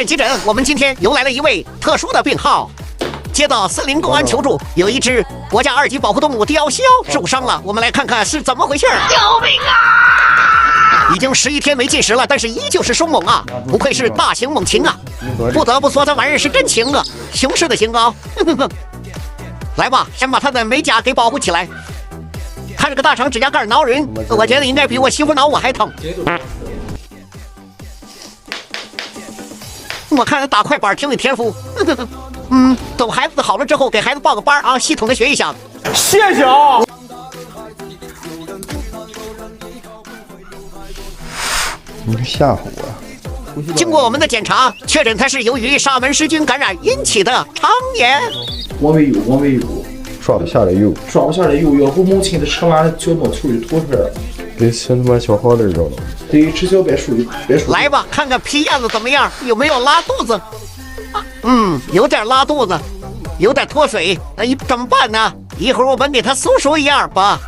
急诊！我们今天又来了一位特殊的病号。接到森林公安求助，有一只国家2级保护动物雕鸮受伤了，我们来看看是怎么回事。救命啊！已经11天没进食了，但是依旧是凶猛啊！不愧是大型猛禽啊！不得不说，这玩意儿是真禽啊，雄狮的形啊！来吧，先把它的美甲给保护起来。看这个大长指甲盖挠人，我觉得应该比我媳妇挠我还疼。我看打快板挺有天赋。等孩子好了之后，给孩子报个班啊，系统的学一下。谢谢啊！你吓唬我！经过我们的检查，确诊它是由于沙门氏菌感染引起的肠炎。我没有，刷不下来有，要不母亲的吃完小糯球就吐出来了。给吃他妈小好点着了。对，吃小别墅。来吧，看看皮燕子怎么样，有没有拉肚子？有点拉肚子，有点脱水，怎么办呢？一会儿我们给他搜索一样吧。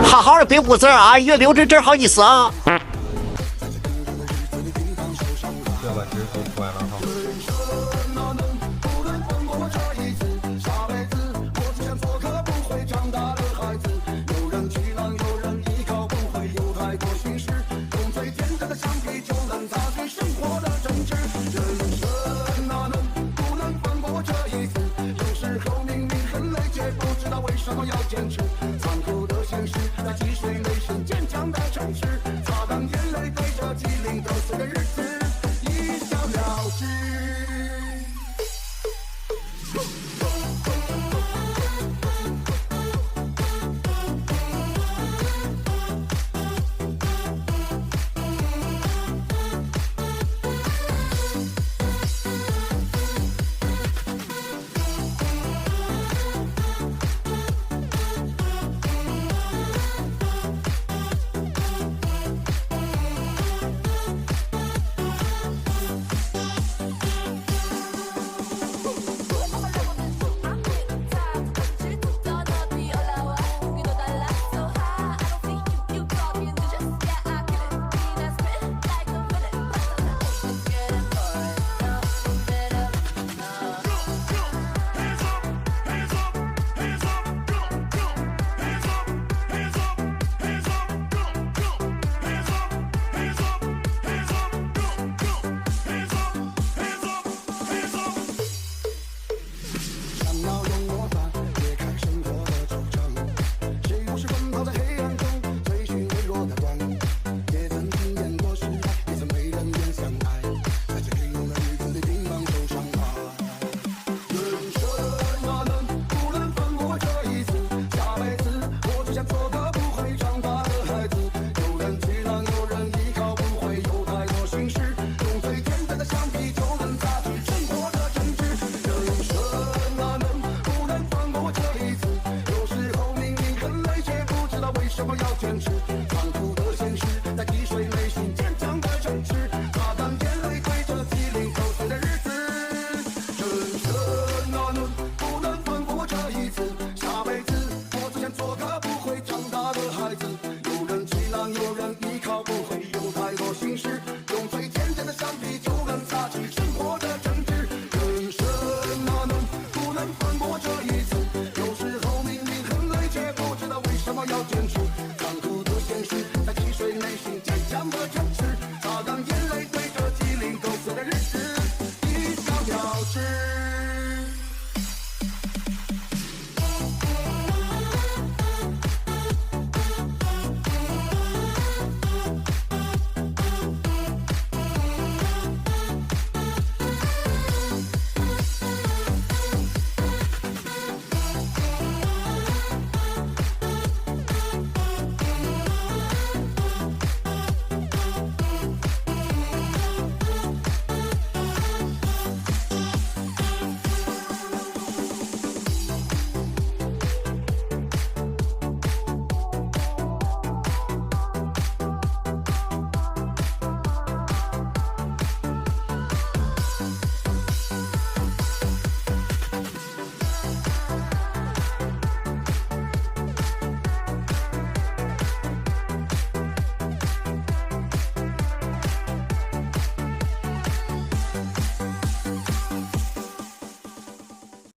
好好的别捂字啊，越留着这好意思啊。有人气囊，有人依靠，不会有太多心事。